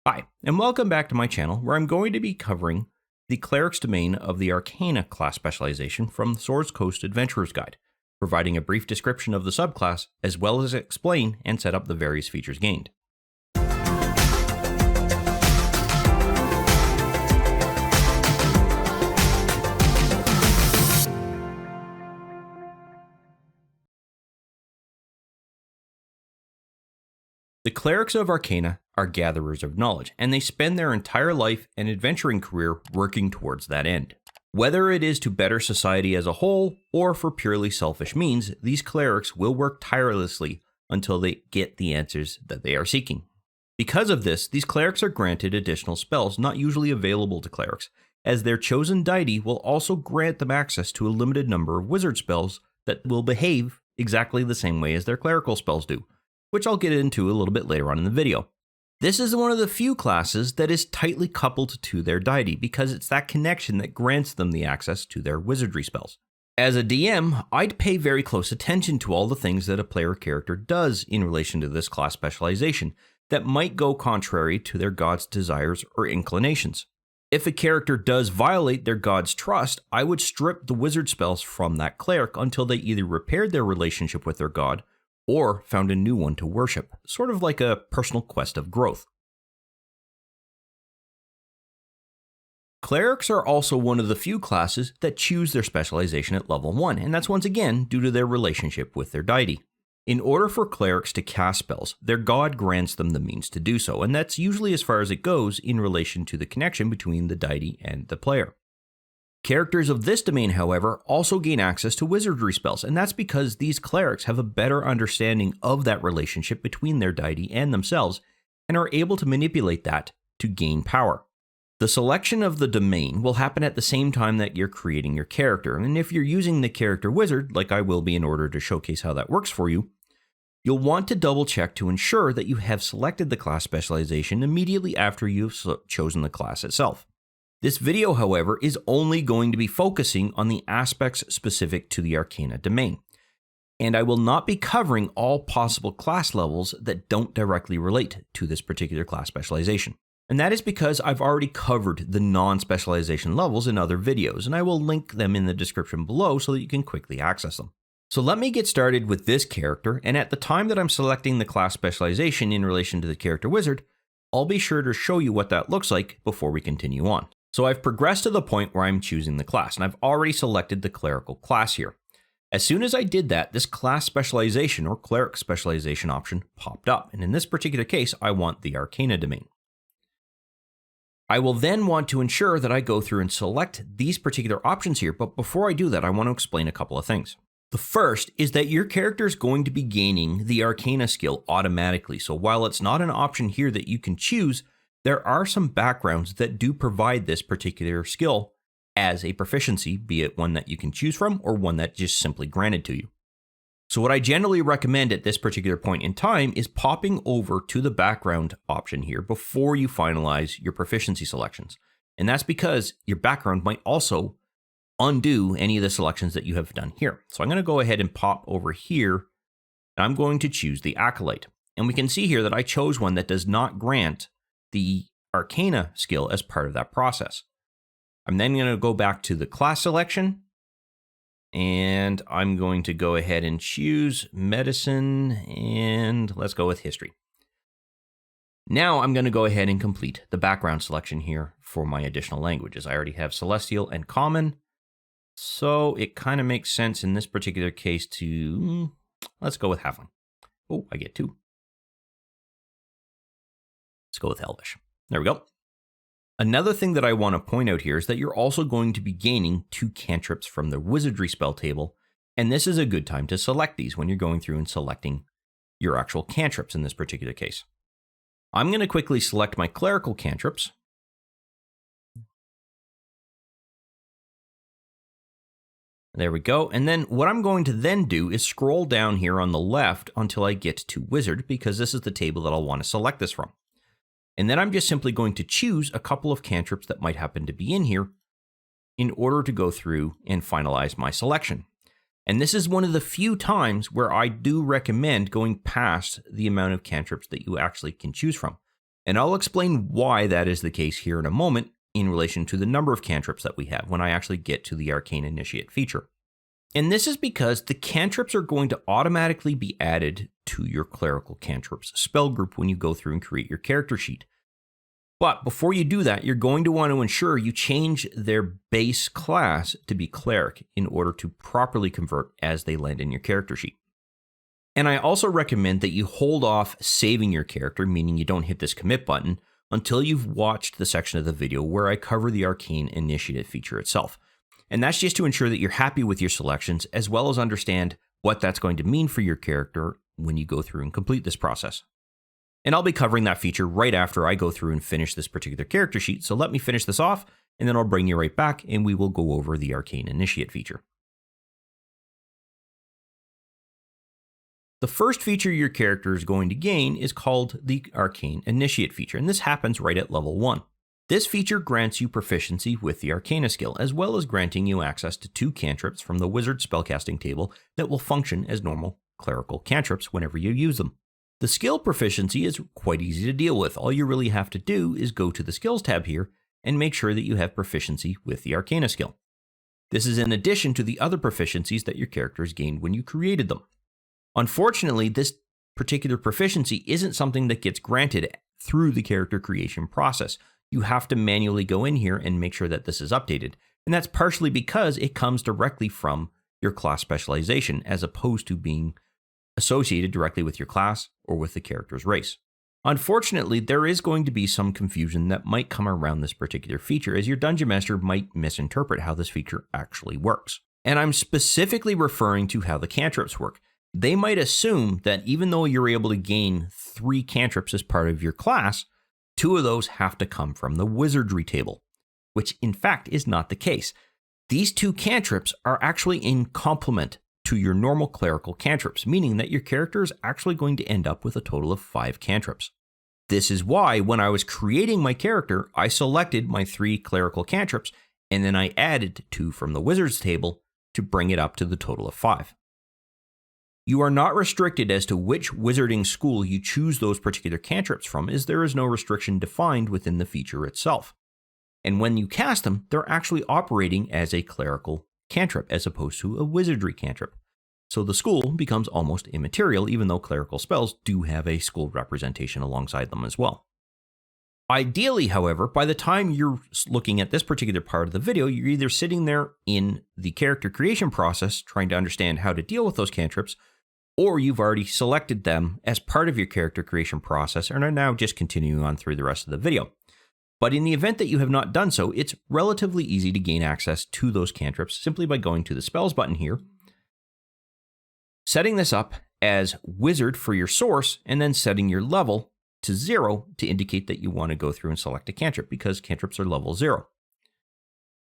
Hi, and welcome back to my channel where I'm going to be covering the Cleric's Domain of the Arcana class specialization from the Swords Coast Adventurer's Guide, providing a brief description of the subclass as well as explain and set up the various features gained. The Clerics of Arcana are gatherers of knowledge, and they spend their entire life and adventuring career working towards that end. Whether it is to better society as a whole, or for purely selfish means, these clerics will work tirelessly until they get the answers that they are seeking. Because of this, these clerics are granted additional spells not usually available to clerics, as their chosen deity will also grant them access to a limited number of wizard spells that will behave exactly the same way as their clerical spells do, which I'll get into a little bit later on in the video. This is one of the few classes that is tightly coupled to their deity because it's that connection that grants them the access to their wizardry spells. As a DM, I'd pay very close attention to all the things that a player character does in relation to this class specialization that might go contrary to their god's desires or inclinations. If a character does violate their god's trust, I would strip the wizard spells from that cleric until they either repaired their relationship with their god or found a new one to worship, sort of like a personal quest of growth. Clerics are also one of the few classes that choose their specialization at level 1, and that's once again due to their relationship with their deity. In order for clerics to cast spells, their god grants them the means to do so, and that's usually as far as it goes in relation to the connection between the deity and the player. Characters of this domain, however, also gain access to wizardry spells, and that's because these clerics have a better understanding of that relationship between their deity and themselves, and are able to manipulate that to gain power. The selection of the domain will happen at the same time that you're creating your character, and if you're using the character wizard, like I will be in order to showcase how that works for you, you'll want to double check to ensure that you have selected the class specialization immediately after you've chosen the class itself. This video, however, is only going to be focusing on the aspects specific to the Arcana Domain, and I will not be covering all possible class levels that don't directly relate to this particular class specialization. And that is because I've already covered the non-specialization levels in other videos, and I will link them in the description below so that you can quickly access them. So let me get started with this character, and at the time that I'm selecting the class specialization in relation to the character wizard, I'll be sure to show you what that looks like before we continue on. So I've progressed to the point where I'm choosing the class, and I've already selected the clerical class here. As soon as I did that, this class specialization or cleric specialization option popped up, and in this particular case, I want the Arcana Domain. I will then want to ensure that I go through and select these particular options here, but before I do that, I want to explain a couple of things. The first is that your character is going to be gaining the Arcana skill automatically, so while it's not an option here that you can choose, there are some backgrounds that do provide this particular skill as a proficiency, be it one that you can choose from or one that's just simply granted to you. So what I generally recommend at this particular point in time is popping over to the background option here before you finalize your proficiency selections. And that's because your background might also undo any of the selections that you have done here. So I'm going to go ahead and pop over here, and I'm going to choose the Acolyte. And we can see here that I chose one that does not grant the Arcana skill as part of that process. I'm then going to go back to the class selection, and I'm going to go ahead and choose Medicine, and let's go with History. Now I'm going to go ahead and complete the background selection here for my additional languages. I already have Celestial and Common, so it kind of makes sense in this particular case to, let's go with Halfling. Oh, I get 2. Let's go with Elvish. There we go. Another thing that I want to point out here is that you're also going to be gaining 2 cantrips from the wizardry spell table, and this is a good time to select these when you're going through and selecting your actual cantrips in this particular case. I'm going to quickly select my clerical cantrips. There we go. And then what I'm going to then do is scroll down here on the left until I get to wizard, because this is the table that I'll want to select this from. And then I'm just simply going to choose a couple of cantrips that might happen to be in here in order to go through and finalize my selection. And this is one of the few times where I do recommend going past the amount of cantrips that you actually can choose from. And I'll explain why that is the case here in a moment in relation to the number of cantrips that we have when I actually get to the Arcane Initiate feature. And this is because the cantrips are going to automatically be added to your Clerical Cantrips spell group when you go through and create your character sheet. But before you do that, you're going to want to ensure you change their base class to be Cleric in order to properly convert as they land in your character sheet. And I also recommend that you hold off saving your character, meaning you don't hit this commit button, until you've watched the section of the video where I cover the Arcane Initiative feature itself. And that's just to ensure that you're happy with your selections, as well as understand what that's going to mean for your character when you go through and complete this process. And I'll be covering that feature right after I go through and finish this particular character sheet, so let me finish this off, and then I'll bring you right back, and we will go over the Arcane Initiate feature. The first feature your character is going to gain is called the Arcane Initiate feature, and this happens right at level 1. This feature grants you proficiency with the Arcana skill, as well as granting you access to 2 cantrips from the Wizard Spellcasting table that will function as normal clerical cantrips whenever you use them. The skill proficiency is quite easy to deal with. All you really have to do is go to the Skills tab here and make sure that you have proficiency with the Arcana skill. This is in addition to the other proficiencies that your characters gained when you created them. Unfortunately, this particular proficiency isn't something that gets granted through the character creation process. You have to manually go in here and make sure that this is updated. And that's partially because it comes directly from your class specialization as opposed to being associated directly with your class or with the character's race. Unfortunately, there is going to be some confusion that might come around this particular feature, as your Dungeon Master might misinterpret how this feature actually works. And I'm specifically referring to how the cantrips work. They might assume that even though you're able to gain 3 cantrips as part of your class, 2 of those have to come from the wizardry table, which in fact is not the case. These 2 cantrips are actually in complement to your normal clerical cantrips, meaning that your character is actually going to end up with a total of 5 cantrips. This is why when I was creating my character, I selected my 3 clerical cantrips, and then I added 2 from the wizard's table to bring it up to the total of 5. You are not restricted as to which wizarding school you choose those particular cantrips from, as there is no restriction defined within the feature itself. And when you cast them, they're actually operating as a clerical cantrip as opposed to a wizardry cantrip. So the school becomes almost immaterial, even though clerical spells do have a school representation alongside them as well. Ideally, however, by the time you're looking at this particular part of the video, you're either sitting there in the character creation process trying to understand how to deal with those cantrips, or you've already selected them as part of your character creation process and are now just continuing on through the rest of the video. But in the event that you have not done so, it's relatively easy to gain access to those cantrips simply by going to the Spells button here, setting this up as Wizard for your source, and then setting your level to 0 to indicate that you want to go through and select a cantrip, because cantrips are level 0.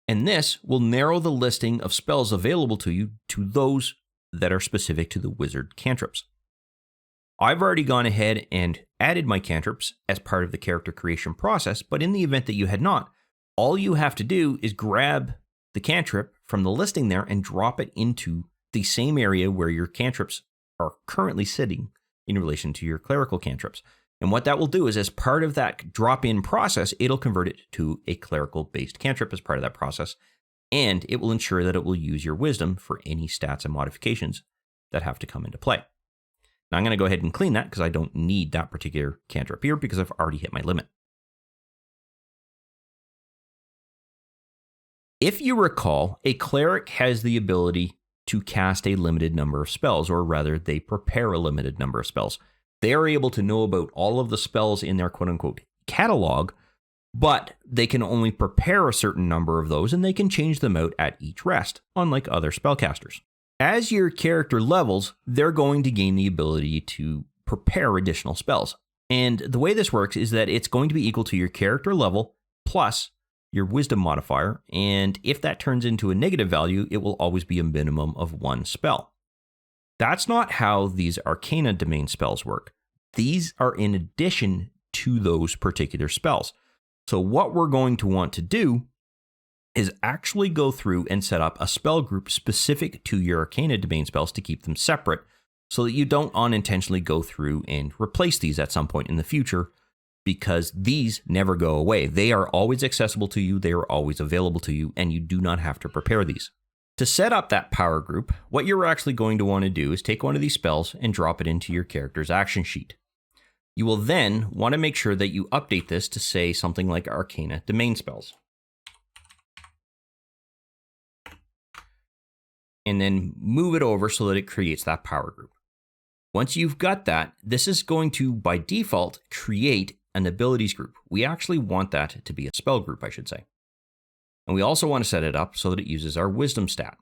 And this will narrow the listing of spells available to you to those that are specific to the wizard cantrips. I've already gone ahead and added my cantrips as part of the character creation process, but in the event that you had not, all you have to do is grab the cantrip from the listing there and drop it into the same area where your cantrips are currently sitting in relation to your clerical cantrips. And what that will do is, as part of that drop-in process, it'll convert it to a clerical-based cantrip as part of that process, and it will ensure that it will use your wisdom for any stats and modifications that have to come into play. Now I'm going to go ahead and clean that because I don't need that particular cantrip here because I've already hit my limit. If you recall, a cleric has the ability to cast a limited number of spells, or rather, they prepare a limited number of spells. They are able to know about all of the spells in their quote-unquote catalog, but they can only prepare a certain number of those, and they can change them out at each rest, unlike other spellcasters. As your character levels, they're going to gain the ability to prepare additional spells. And the way this works is that it's going to be equal to your character level plus your wisdom modifier, and if that turns into a negative value, it will always be a minimum of 1 spell. That's not how these Arcana Domain spells work. These are in addition to those particular spells. So what we're going to want to do is actually go through and set up a spell group specific to your Arcana Domain spells to keep them separate so that you don't unintentionally go through and replace these at some point in the future, because these never go away. They are always accessible to you, they are always available to you, and you do not have to prepare these. To set up that power group, what you're actually going to want to do is take one of these spells and drop it into your character's action sheet. You will then want to make sure that you update this to say something like Arcana Domain spells. And then move it over so that it creates that power group. Once you've got that, this is going to, by default, create an abilities group. We actually want that to be a spell group, I should say. And we also want to set it up so that it uses our wisdom stat.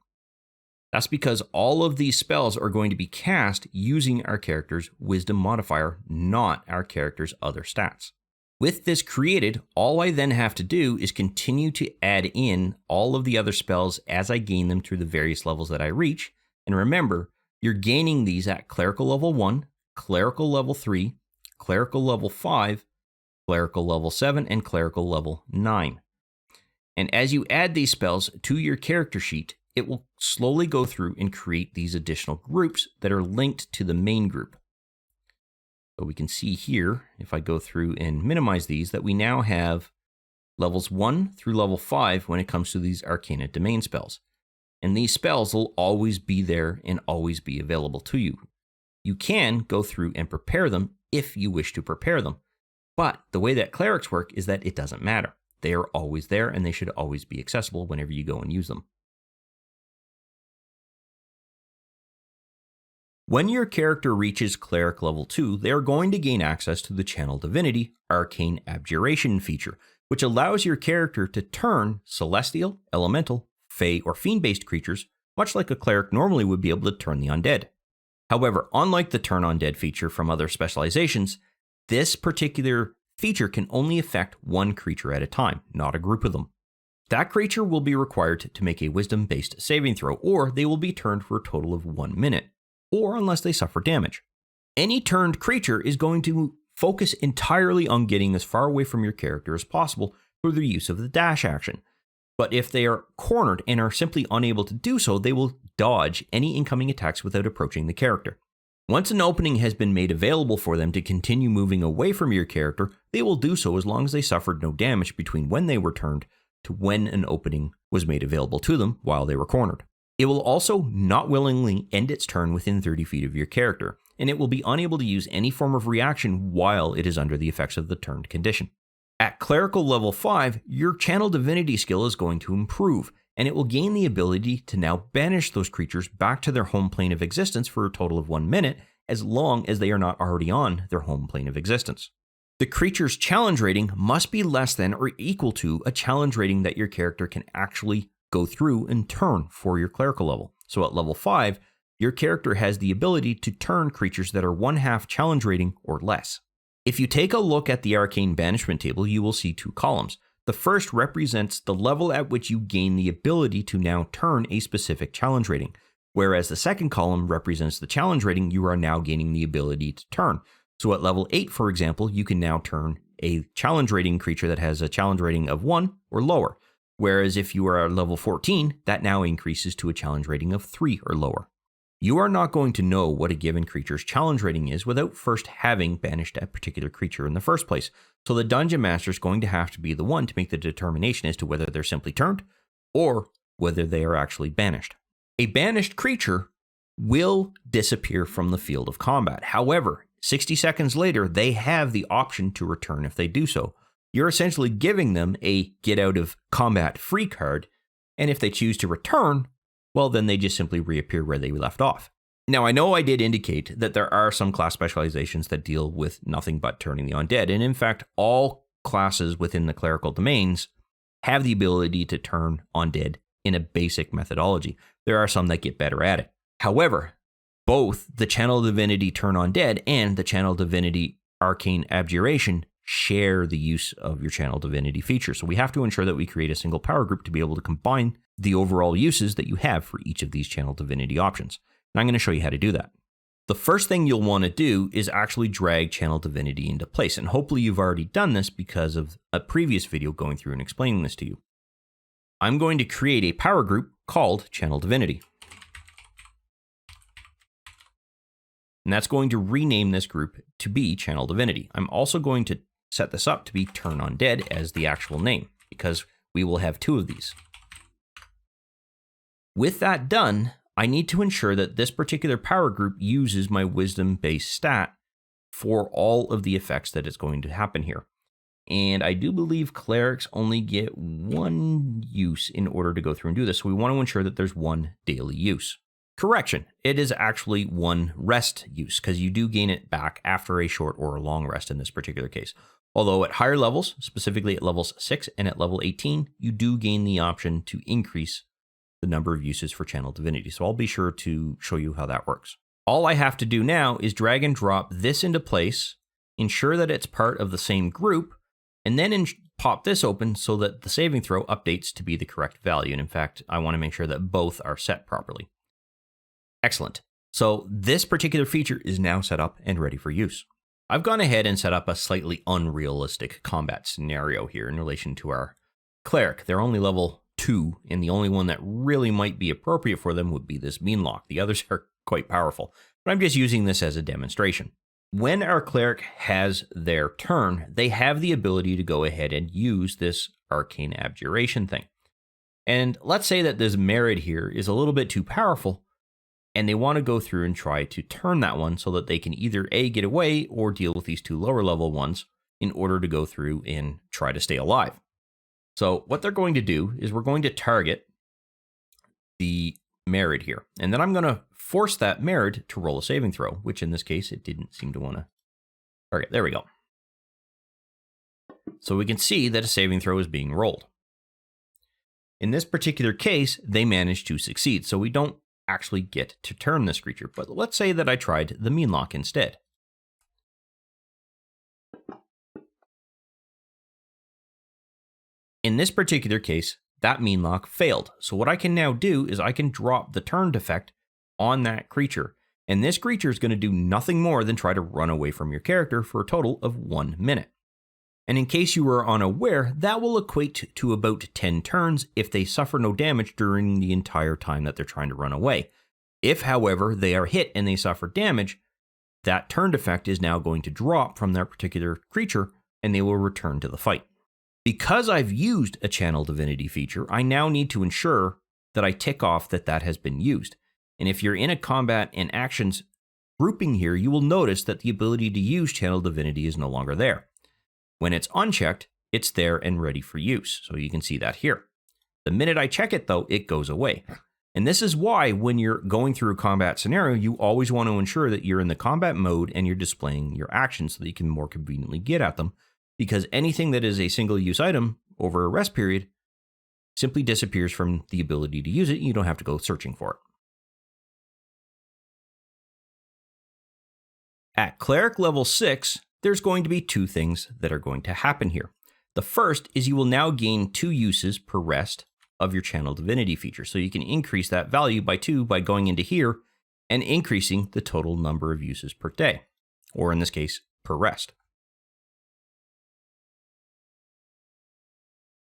That's because all of these spells are going to be cast using our character's wisdom modifier, not our character's other stats. With this created, all I then have to do is continue to add in all of the other spells as I gain them through the various levels that I reach. And remember, you're gaining these at Clerical level 1, Clerical level 3, Clerical level 5, Clerical level 7, and Clerical level 9. And as you add these spells to your character sheet, it will slowly go through and create these additional groups that are linked to the main group. So we can see here, if I go through and minimize these, that we now have levels 1 through level 5 when it comes to these Arcana Domain spells. And these spells will always be there and always be available to you. You can go through and prepare them if you wish to prepare them. But the way that clerics work is that it doesn't matter. They are always there and they should always be accessible whenever you go and use them. When your character reaches Cleric level 2, they are going to gain access to the Channel Divinity Arcane Abjuration feature, which allows your character to turn celestial, elemental, fey, or fiend-based creatures, much like a cleric normally would be able to turn the undead. However, unlike the turn undead feature from other specializations, this particular feature can only affect one creature at a time, not a group of them. That creature will be required to make a wisdom-based saving throw, or they will be turned for a total of 1 minute. Or unless they suffer damage. Any turned creature is going to focus entirely on getting as far away from your character as possible through the use of the dash action. But if they are cornered and are simply unable to do so, they will dodge any incoming attacks without approaching the character. Once an opening has been made available for them to continue moving away from your character, they will do so as long as they suffered no damage between when they were turned to when an opening was made available to them while they were cornered. It will also not willingly end its turn within 30 feet of your character, and it will be unable to use any form of reaction while it is under the effects of the turned condition. At Clerical level 5, your Channel Divinity skill is going to improve, and it will gain the ability to now banish those creatures back to their home plane of existence for a total of 1 minute, as long as they are not already on their home plane of existence. The creature's challenge rating must be less than or equal to a challenge rating that your character can actually go through and turn for your Clerical level. So at level 5, your character has the ability to turn creatures that are 1/2 challenge rating or less. If you take a look at the Arcane Banishment table, you will see 2 columns. The first represents the level at which you gain the ability to now turn a specific challenge rating, whereas the second column represents the challenge rating you are now gaining the ability to turn. So at level 8, for example, you can now turn a challenge rating creature that has a challenge rating of 1 or lower. Whereas if you are at level 14, that now increases to a challenge rating of 3 or lower. You are not going to know what a given creature's challenge rating is without first having banished a particular creature in the first place. So the Dungeon Master is going to have to be the one to make the determination as to whether they're simply turned or whether they are actually banished. A banished creature will disappear from the field of combat. However, 60 seconds later, they have the option to return if they do so. You're essentially giving them a get out of combat free card, and if they choose to return, well, then they just simply reappear where they left off. Now, I know I did indicate that there are some class specializations that deal with nothing but turning the undead, and in fact, all classes within the clerical domains have the ability to turn undead in a basic methodology. There are some that get better at it. However, both the Channel Divinity Turn Undead and the Channel Divinity Arcane Abjuration share the use of your Channel Divinity feature. So we have to ensure that we create a single power group to be able to combine the overall uses that you have for each of these Channel Divinity options. And I'm going to show you how to do that. The first thing you'll want to do is actually drag Channel Divinity into place. And hopefully you've already done this because of a previous video going through and explaining this to you. I'm going to create a power group called Channel Divinity. And that's going to rename this group to be Channel Divinity. I'm also going to set this up to be Turn Undead as the actual name, because we will have 2 of these. With that done, I need to ensure that this particular power group uses my wisdom-based stat for all of the effects that is going to happen here. And I do believe clerics only get 1 use in order to go through and do this. So we want to ensure that there's 1 daily use. Correction, it is actually 1 rest use, because you do gain it back after a short or a long rest in this particular case. Although at higher levels, specifically at levels 6 and at level 18, you do gain the option to increase the number of uses for Channel Divinity. So I'll be sure to show you how that works. All I have to do now is drag and drop this into place, ensure that it's part of the same group, and then pop this open so that the saving throw updates to be the correct value. And in fact, I want to make sure that both are set properly. Excellent. So this particular feature is now set up and ready for use. I've gone ahead and set up a slightly unrealistic combat scenario here in relation to our cleric. They're only level 2, and the only one that really might be appropriate for them would be this Meanlock. The others are quite powerful, but I'm just using this as a demonstration. When our cleric has their turn, they have the ability to go ahead and use this Arcane Abjuration thing. And let's say that this merit here is a little bit too powerful, and they want to go through and try to turn that one so that they can either A, get away, or deal with these 2 lower level ones in order to go through and try to stay alive. So what they're going to do is we're going to target the merit here, and then I'm going to force that merit to roll a saving throw, which in this case, it didn't seem to want to target. There we go. So we can see that a saving throw is being rolled. In this particular case, they managed to succeed, so we don't actually get to turn this creature. But let's say that I tried the Meanlock instead. In this particular case, that Meanlock failed. So what I can now do is I can drop the turned effect on that creature. And this creature is going to do nothing more than try to run away from your character for a total of 1 minute. And in case you were unaware, that will equate to about 10 turns if they suffer no damage during the entire time that they're trying to run away. If, however, they are hit and they suffer damage, that turned effect is now going to drop from that particular creature and they will return to the fight. Because I've used a Channel Divinity feature, I now need to ensure that I tick off that that has been used. And if you're in a combat and actions grouping here, you will notice that the ability to use Channel Divinity is no longer there. When it's unchecked, it's there and ready for use. So you can see that here. The minute I check it though, it goes away. And this is why when you're going through a combat scenario, you always want to ensure that you're in the combat mode and you're displaying your actions so that you can more conveniently get at them. Because anything that is a single use item over a rest period simply disappears from the ability to use it. You don't have to go searching for it. At Cleric level 6, there's going to be 2 things that are going to happen here. The first is you will now gain 2 uses per rest of your Channel Divinity feature. So you can increase that value by 2 by going into here and increasing the total number of uses per day, or in this case, per rest.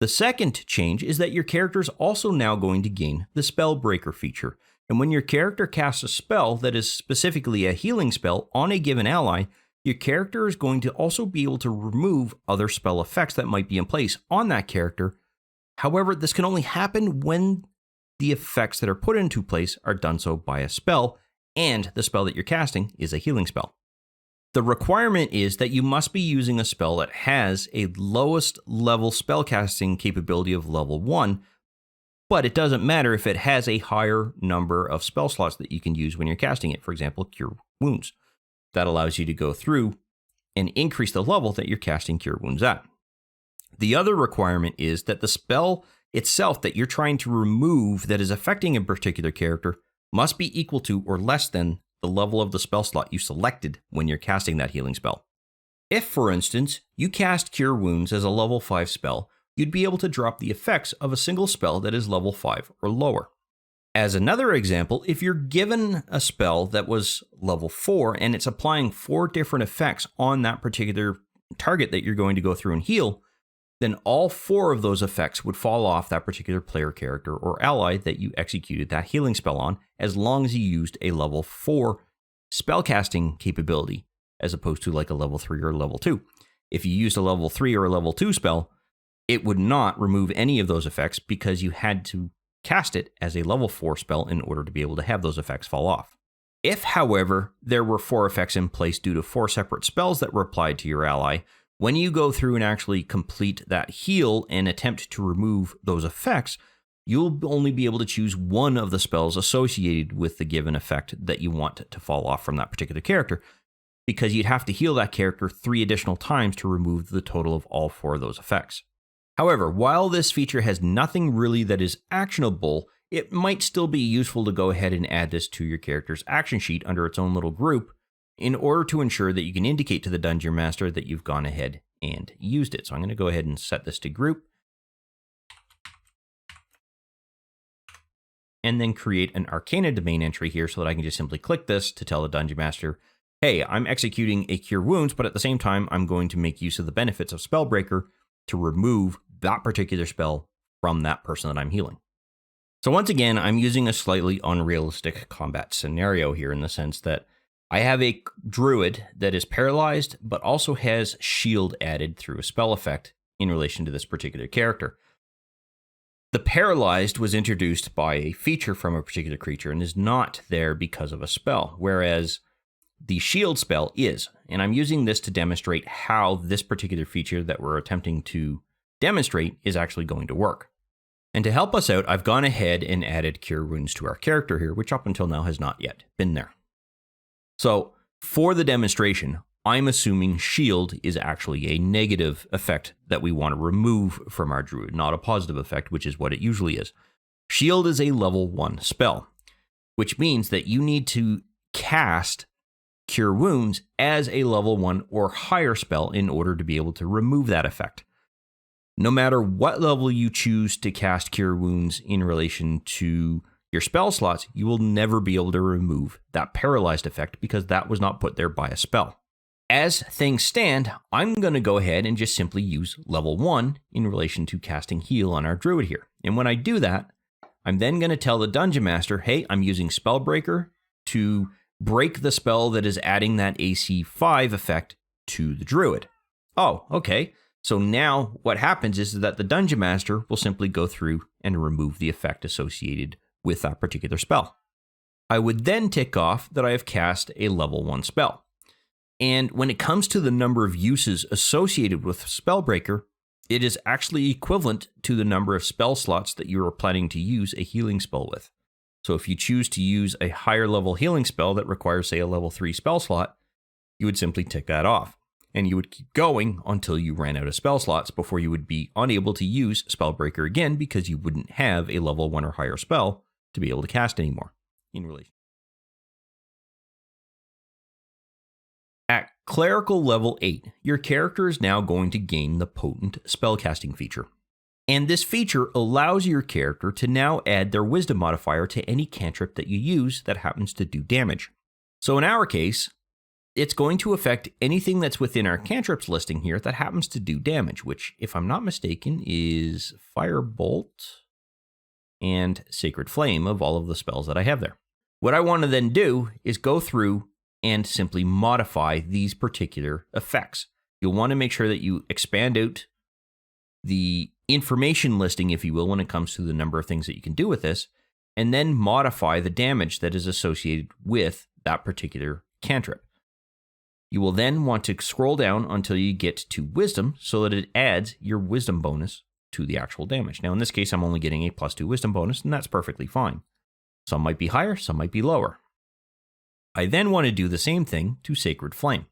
The second change is that your character is also now going to gain the Spellbreaker feature. And when your character casts a spell that is specifically a healing spell on a given ally, your character is going to also be able to remove other spell effects that might be in place on that character. However, this can only happen when the effects that are put into place are done so by a spell, and the spell that you're casting is a healing spell. The requirement is that you must be using a spell that has a lowest level spellcasting capability of level 1, but it doesn't matter if it has a higher number of spell slots that you can use when you're casting it. For example, Cure Wounds. That allows you to go through and increase the level that you're casting Cure Wounds at. The other requirement is that the spell itself that you're trying to remove that is affecting a particular character must be equal to or less than the level of the spell slot you selected when you're casting that healing spell. If, for instance, you cast Cure Wounds as a level 5 spell, you'd be able to drop the effects of a single spell that is level 5 or lower. As another example, if you're given a spell that was level 4 and it's applying 4 different effects on that particular target that you're going to go through and heal, then all 4 of those effects would fall off that particular player character or ally that you executed that healing spell on, as long as you used a level 4 spellcasting capability, as opposed to like a level 3 or level 2. If you used a level 3 or a level 2 spell, it would not remove any of those effects because you had to cast it as a level 4 spell in order to be able to have those effects fall off. If, however, there were 4 effects in place due to 4 separate spells that were applied to your ally, when you go through and actually complete that heal and attempt to remove those effects, you'll only be able to choose one of the spells associated with the given effect that you want to fall off from that particular character, because you'd have to heal that character 3 additional times to remove the total of all 4 of those effects. However, while this feature has nothing really that is actionable, it might still be useful to go ahead and add this to your character's action sheet under its own little group in order to ensure that you can indicate to the Dungeon Master that you've gone ahead and used it. So I'm going to go ahead and set this to group and then create an Arcana Domain entry here so that I can just simply click this to tell the Dungeon Master, hey, I'm executing a Cure Wounds, but at the same time, I'm going to make use of the benefits of Spellbreaker to remove that particular spell from that person that I'm healing. So once again, I'm using a slightly unrealistic combat scenario here in the sense that I have a druid that is paralyzed, but also has shield added through a spell effect in relation to this particular character. The paralyzed was introduced by a feature from a particular creature and is not there because of a spell, whereas the shield spell is. And I'm using this to demonstrate how this particular feature that we're attempting to demonstrate is actually going to work. And to help us out, I've gone ahead and added Cure Wounds to our character here, which up until now has not yet been there. So for the demonstration, I'm assuming shield is actually a negative effect that we want to remove from our druid, not a positive effect, which is what it usually is. Shield is a level 1 spell, which means that you need to cast Cure Wounds as a level 1 or higher spell in order to be able to remove that effect. No matter what level you choose to cast Cure Wounds in relation to your spell slots, you will never be able to remove that paralyzed effect because that was not put there by a spell. As things stand, I'm going to go ahead and just simply use level 1 in relation to casting heal on our druid here. And when I do that, I'm then going to tell the Dungeon Master, hey, I'm using Spellbreaker to break the spell that is adding that AC 5 effect to the druid. Oh, okay. So now what happens is that the Dungeon Master will simply go through and remove the effect associated with that particular spell. I would then tick off that I have cast a level 1 spell. And when it comes to the number of uses associated with Spellbreaker, it is actually equivalent to the number of spell slots that you are planning to use a healing spell with. So if you choose to use a higher level healing spell that requires, say, a level 3 spell slot, you would simply tick that off. And you would keep going until you ran out of spell slots before you would be unable to use Spellbreaker again because you wouldn't have a level 1 or higher spell to be able to cast anymore in relation. At Clerical level 8, your character is now going to gain the potent Spellcasting feature. And this feature allows your character to now add their Wisdom modifier to any cantrip that you use that happens to do damage. So in our case, it's going to affect anything that's within our cantrips listing here that happens to do damage, which, if I'm not mistaken, is Firebolt and Sacred Flame of all of the spells that I have there. What I want to then do is go through and simply modify these particular effects. You'll want to make sure that you expand out the information listing, if you will, when it comes to the number of things that you can do with this, and then modify the damage that is associated with that particular cantrip. You will then want to scroll down until you get to Wisdom so that it adds your Wisdom bonus to the actual damage. Now, in this case, I'm only getting a +2 Wisdom bonus, and that's perfectly fine. Some might be higher, some might be lower. I then want to do the same thing to Sacred Flame.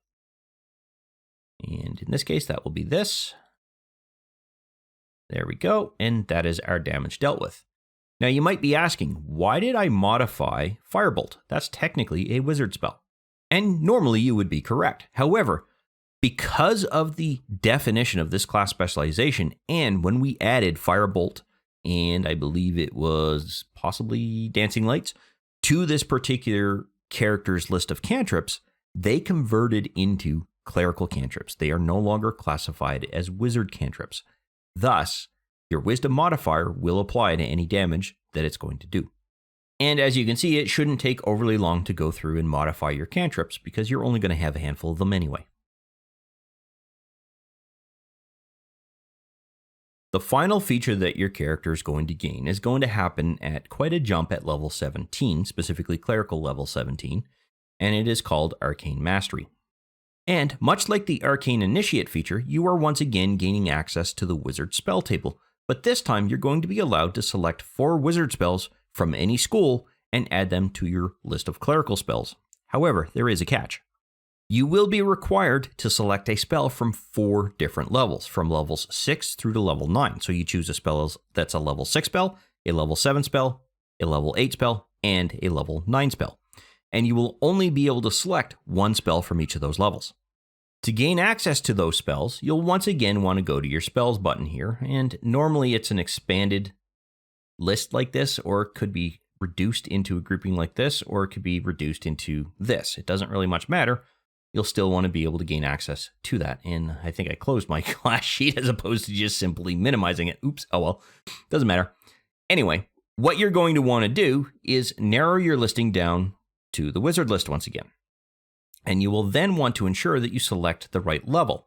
And in this case, that will be this. There we go, and that is our damage dealt with. Now, you might be asking, why did I modify Firebolt? That's technically a wizard spell. And normally you would be correct. However, because of the definition of this class specialization, and when we added Firebolt, and I believe it was possibly Dancing Lights, to this particular character's list of cantrips, they converted into clerical cantrips. They are no longer classified as wizard cantrips. Thus, your Wisdom modifier will apply to any damage that it's going to do. And as you can see, it shouldn't take overly long to go through and modify your cantrips because you're only going to have a handful of them anyway. The final feature that your character is going to gain is going to happen at quite a jump at level 17, specifically clerical level 17, and it is called Arcane Mastery. And much like the Arcane Initiate feature, you are once again gaining access to the wizard spell table, but this time you're going to be allowed to select 4 wizard spells from any school and add them to your list of clerical spells. However, there is a catch. You will be required to select a spell from 4 different levels, from levels 6 through to level 9. So you choose a spell that's a level 6 spell, a level 7 spell, a level 8 spell, and a level 9 spell. And you will only be able to select 1 spell from each of those levels. To gain access to those spells, you'll once again want to go to your spells button here, and normally it's an expanded list like this, or it could be reduced into a grouping like this, or it could be reduced into this. It doesn't really much matter. You'll still want to be able to gain access to that. And I think I closed my class sheet as opposed to just simply minimizing it. Oops, oh well, doesn't matter. Anyway, what you're going to want to do is narrow your listing down to the wizard list once again. And you will then want to ensure that you select the right level.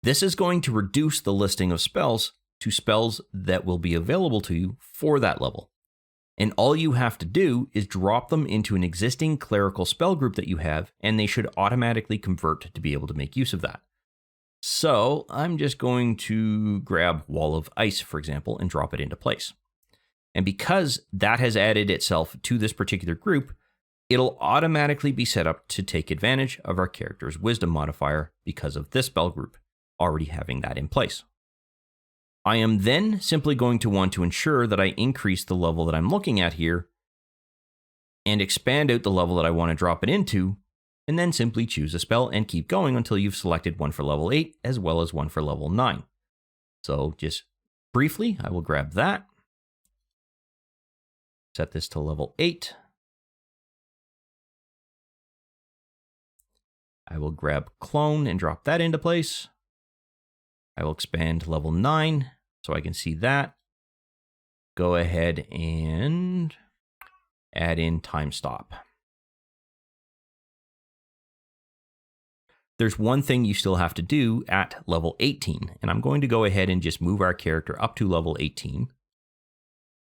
This is going to reduce the listing of spells to spells that will be available to you for that level. And all you have to do is drop them into an existing clerical spell group that you have, and they should automatically convert to be able to make use of that. So I'm just going to grab Wall of Ice, for example, and drop it into place. And because that has added itself to this particular group, it'll automatically be set up to take advantage of our character's wisdom modifier because of this spell group already having that in place. I am then simply going to want to ensure that I increase the level that I'm looking at here and expand out the level that I want to drop it into, and then simply choose a spell and keep going until you've selected one for level 8 as well as one for level 9. So just briefly, I will grab that, set this to level 8. I will grab Clone and drop that into place. I will expand level 9 so I can see that. Go ahead and add in Time Stop. There's one thing you still have to do at level 18, and I'm going to go ahead and just move our character up to level 18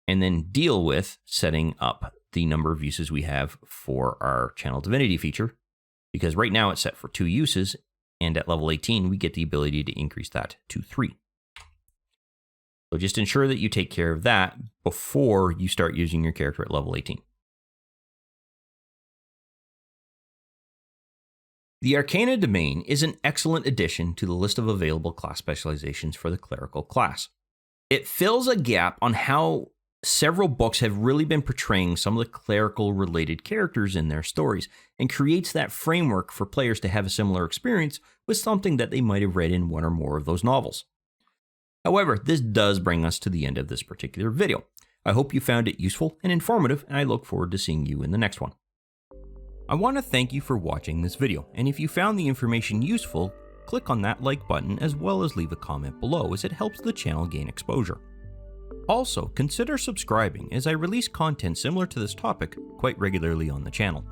and then deal with setting up the number of uses we have for our Channel Divinity feature, because right now it's set for 2 uses, and at level 18, we get the ability to increase that to 3. So just ensure that you take care of that before you start using your character at level 18. The Arcana Domain is an excellent addition to the list of available class specializations for the clerical class. It fills a gap on how several books have really been portraying some of the clerical-related characters in their stories, and creates that framework for players to have a similar experience with something that they might have read in one or more of those novels. However, this does bring us to the end of this particular video. I hope you found it useful and informative, and I look forward to seeing you in the next one. I want to thank you for watching this video, and if you found the information useful, click on that like button as well as leave a comment below, as it helps the channel gain exposure. Also, consider subscribing, as I release content similar to this topic quite regularly on the channel.